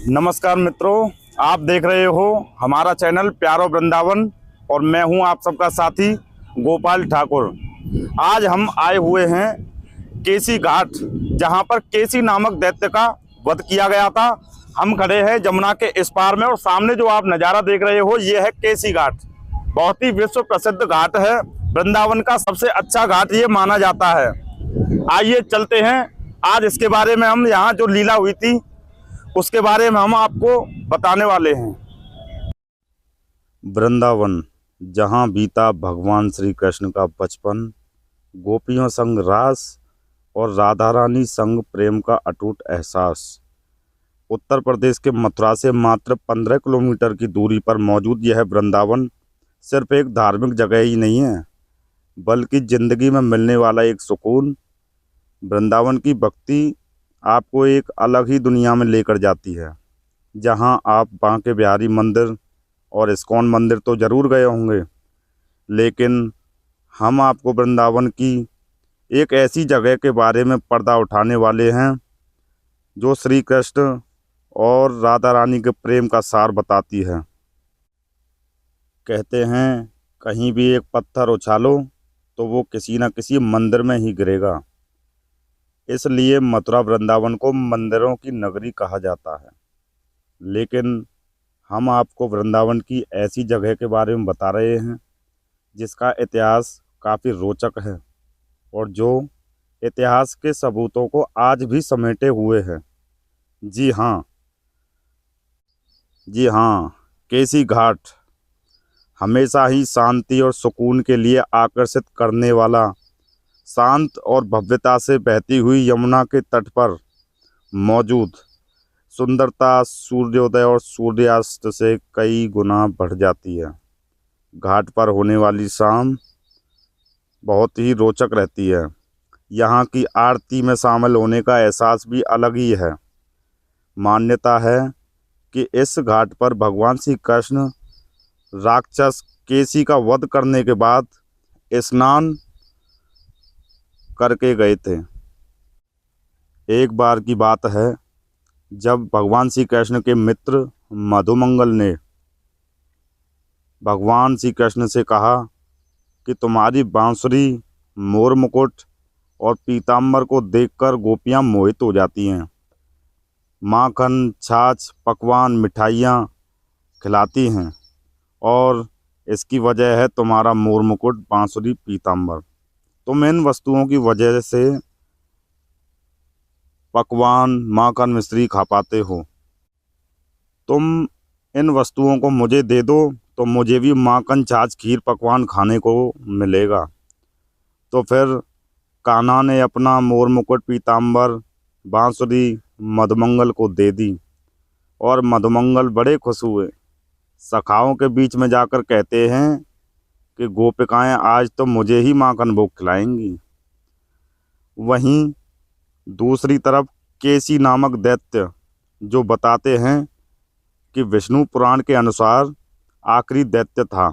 नमस्कार मित्रों, आप देख रहे हो हमारा चैनल प्यारो वृंदावन और मैं हूं आप सबका साथी गोपाल ठाकुर। आज हम आए हुए हैं केसी घाट, जहां पर केसी नामक दैत्य का वध किया गया था। हम खड़े हैं जमुना के इस पार में और सामने जो आप नज़ारा देख रहे हो ये है केसी घाट। बहुत ही विश्व प्रसिद्ध घाट है, वृंदावन का सबसे अच्छा घाट ये माना जाता है। आइए चलते हैं, आज इसके बारे में हम यहाँ जो लीला हुई थी उसके बारे में हम आपको बताने वाले हैं। वृंदावन, जहाँ बीता भगवान श्री कृष्ण का बचपन, गोपियों संग रास और राधा रानी संग प्रेम का अटूट एहसास। उत्तर प्रदेश के मथुरा से मात्र 15 किलोमीटर की दूरी पर मौजूद यह वृंदावन सिर्फ एक धार्मिक जगह ही नहीं है, बल्कि जिंदगी में मिलने वाला एक सुकून। वृंदावन की भक्ति आपको एक अलग ही दुनिया में लेकर जाती है, जहां आप बांके बिहारी मंदिर और इस्कॉन मंदिर तो ज़रूर गए होंगे, लेकिन हम आपको वृंदावन की एक ऐसी जगह के बारे में पर्दा उठाने वाले हैं जो श्री कृष्ण और राधा रानी के प्रेम का सार बताती है। कहते हैं कहीं भी एक पत्थर उछालो तो वो किसी न किसी मंदिर में ही गिरेगा। इसलिए मथुरा वृंदावन को मंदिरों की नगरी कहा जाता है। लेकिन हम आपको वृंदावन की ऐसी जगह के बारे में बता रहे हैं जिसका इतिहास काफ़ी रोचक है और जो इतिहास के सबूतों को आज भी समेटे हुए है। जी हाँ, केसी घाट हमेशा ही शांति और सुकून के लिए आकर्षित करने वाला, शांत और भव्यता से बहती हुई यमुना के तट पर मौजूद सुंदरता सूर्योदय और सूर्यास्त से कई गुना बढ़ जाती है। घाट पर होने वाली शाम बहुत ही रोचक रहती है। यहाँ की आरती में शामिल होने का एहसास भी अलग ही है। मान्यता है कि इस घाट पर भगवान श्री कृष्ण राक्षस केसी का वध करने के बाद स्नान करके गए थे। एक बार की बात है जब भगवान श्री कृष्ण के मित्र मधुमंगल ने भगवान श्री कृष्ण से कहा कि तुम्हारी बांसुरी, मोर मुकुट और पीताम्बर को देखकर गोपियां मोहित हो जाती हैं। माखन, छाछ, पकवान, मिठाइयाँ खिलाती हैं और इसकी वजह है तुम्हारा मोर मुकुट, बांसुरी, पीताम्बर। तुम इन वस्तुओं की वजह से पकवान, माखन, मिश्री खा पाते हो। तुम इन वस्तुओं को मुझे दे दो तो मुझे भी माखन, छाछ, खीर, पकवान खाने को मिलेगा। तो फिर कान्हा ने अपना मोर मुकुट, पीताम्बर, बांसुरी मधुमंगल को दे दी और मधुमंगल बड़े खुश हुए। सखाओं के बीच में जाकर कहते हैं कि गोपिकाएं आज तो मुझे ही माखन भोग खिलाएंगी। वहीं दूसरी तरफ केसी नामक दैत्य, जो बताते हैं कि विष्णु पुराण के अनुसार आखिरी दैत्य था।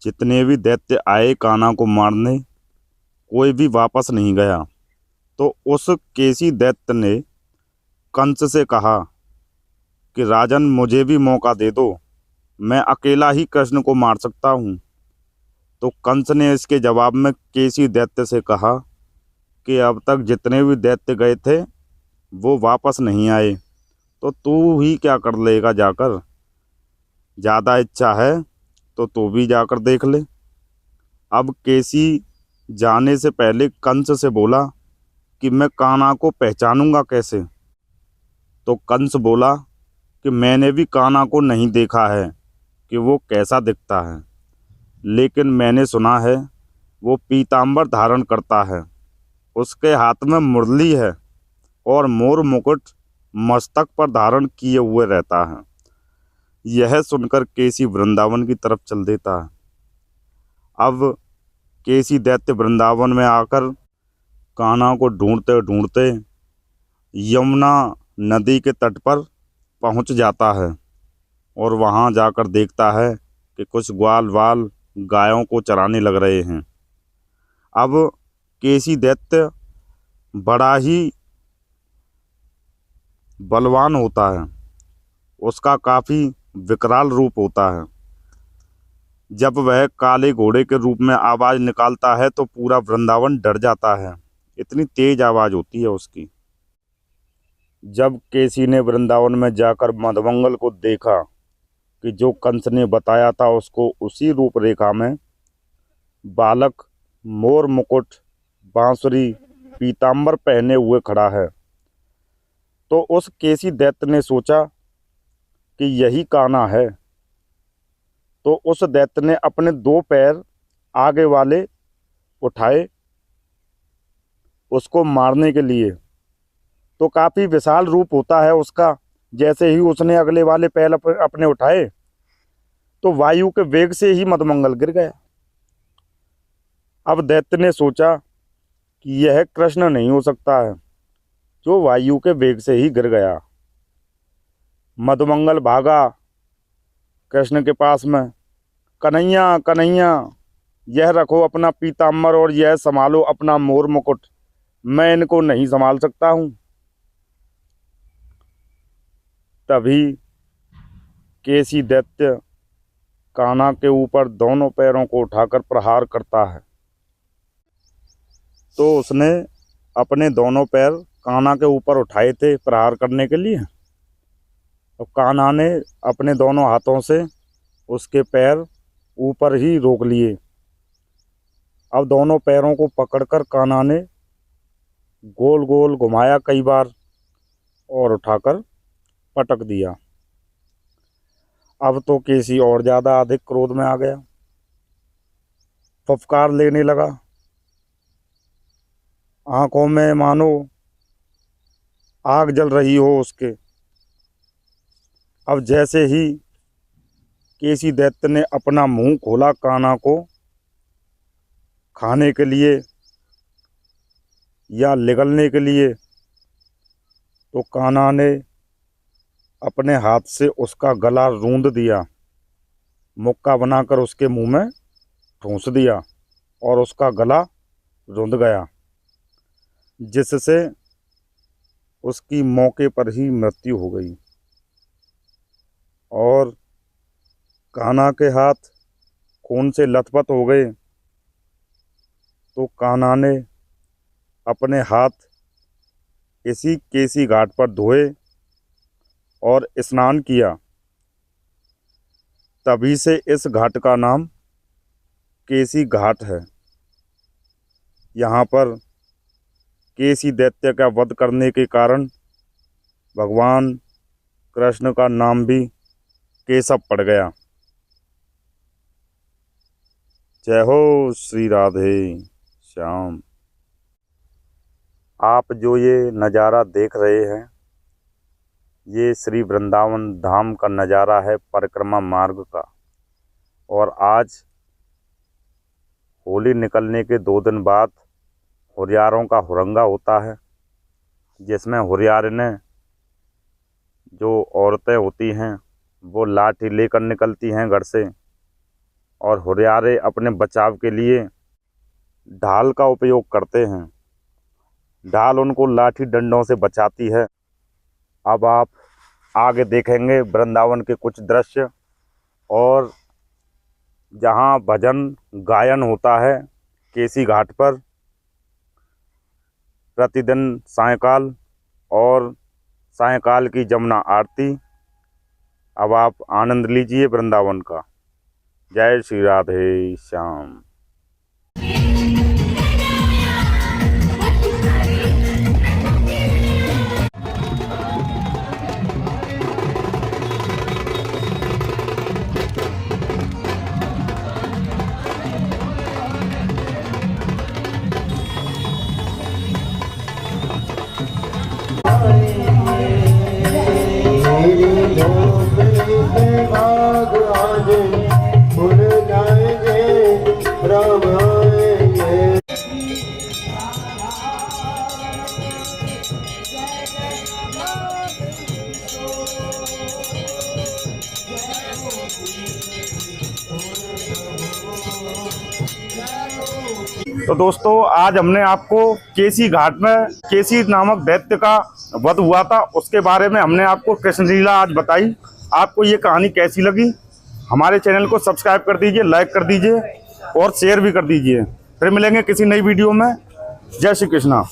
जितने भी दैत्य आए कान्हा को मारने, कोई भी वापस नहीं गया। तो उस केसी दैत्य ने कंस से कहा कि राजन मुझे भी मौका दे दो, मैं अकेला ही कृष्ण को मार सकता हूँ। तो कंस ने इसके जवाब में केसी दैत्य से कहा कि अब तक जितने भी दैत्य गए थे वो वापस नहीं आए, तो तू ही क्या कर लेगा जाकर। ज़्यादा इच्छा है तो तू भी जाकर देख ले। अब केसी जाने से पहले कंस से बोला कि मैं कान्हा को पहचानूंगा कैसे। तो कंस बोला कि मैंने भी कान्हा को नहीं देखा है कि वो कैसा दिखता है, लेकिन मैंने सुना है वो पीताम्बर धारण करता है, उसके हाथ में मुरली है और मोर मुकुट मस्तक पर धारण किए हुए रहता है। यह सुनकर केसी वृंदावन की तरफ चल देता है। अब केसी दैत्य वृंदावन में आकर कान्हा को ढूंढते ढूंढते यमुना नदी के तट पर पहुंच जाता है और वहां जाकर देखता है कि कुछ ग्वाल वाल गायों को चराने लग रहे हैं। अब केसी दैत्य बड़ा ही बलवान होता है उसका काफ़ी विकराल रूप होता है। जब वह काले घोड़े के रूप में आवाज़ निकालता है तो पूरा वृंदावन डर जाता है, इतनी तेज आवाज़ होती है उसकी। जब केसी ने वृंदावन में जाकर मधुमंगल को देखा कि जो कंस ने बताया था उसको उसी रूपरेखा में बालक मोर मुकुट, बांसुरी, पीताम्बर पहने हुए खड़ा है, तो उस केसी दैत्य ने सोचा कि यही कान्हा है। तो उस दैत्य ने अपने 2 पैर आगे वाले उठाए उसको मारने के लिए। तो काफ़ी विशाल रूप होता है उसका। जैसे ही उसने अगले वाले पैर अपने उठाए तो वायु के वेग से ही मधुमंगल गिर गया। अब दैत्य ने सोचा कि यह कृष्ण नहीं हो सकता है जो वायु के वेग से ही गिर गया। मधुमंगल भागा कृष्ण के पास में, कन्हैया कन्हैया, यह रखो अपना पीताम्बर और यह संभालो अपना मोर मुकुट, मैं इनको नहीं संभाल सकता हूँ। तभी केसी दैत्य कान्हा के ऊपर दोनों पैरों को उठाकर प्रहार करता है। तो उसने अपने दोनों पैर कान्हा के ऊपर उठाए थे प्रहार करने के लिए, और कान्हा ने अपने दोनों हाथों से उसके पैर ऊपर ही रोक लिए। अब दोनों पैरों को पकड़कर कान्हा ने गोल गोल घुमाया कई बार और उठाकर पटक दिया। अब तो केसी और ज़्यादा अधिक क्रोध में आ गया, फफकार लेने लगा, आंखों में मानो आग जल रही हो उसके। अब जैसे ही केसी दैत्य ने अपना मुंह खोला कान्हा को खाने के लिए या निगलने के लिए, तो कान्हा ने अपने हाथ से उसका गला रूंध दिया, मुक्का बनाकर उसके मुंह में ठूंस दिया और उसका गला रुंध गया, जिससे उसकी मौके पर ही मृत्यु हो गई। और कान्हा के हाथ खून से लथपथ हो गए। तो कान्हा ने अपने हाथ इसी केसी घाट पर धोए और स्नान किया। तभी से इस घाट का नाम केसी घाट है। यहाँ पर केसी दैत्य का वध करने के कारण भगवान कृष्ण का नाम भी केशव पड़ गया। जय हो श्री राधे श्याम। आप जो ये नज़ारा देख रहे हैं, ये श्री वृंदावन धाम का नज़ारा है परिक्रमा मार्ग का। और आज होली निकलने के 2 दिन बाद हुरियारों का हुरंगा होता है, जिसमें हुरियार ने जो औरतें होती हैं वो लाठी लेकर निकलती हैं घर से, और हुरियारे अपने बचाव के लिए ढाल का उपयोग करते हैं। ढाल उनको लाठी डंडों से बचाती है। अब आप आगे देखेंगे वृंदावन के कुछ दृश्य, और जहाँ भजन गायन होता है केसी घाट पर प्रतिदिन सायंकाल, और सायंकाल की जमुना आरती। अब आप आनंद लीजिए वृंदावन का। जय श्री राधे श्याम। तो दोस्तों, आज हमने आपको केसी घाट में केसी नामक दैत्य का वध हुआ था उसके बारे में हमने आपको कृष्ण लीला आज बताई। आपको ये कहानी कैसी लगी, हमारे चैनल को सब्सक्राइब कर दीजिए, लाइक कर दीजिए और शेयर भी कर दीजिए। फिर मिलेंगे किसी नई वीडियो में। जय श्री कृष्णा।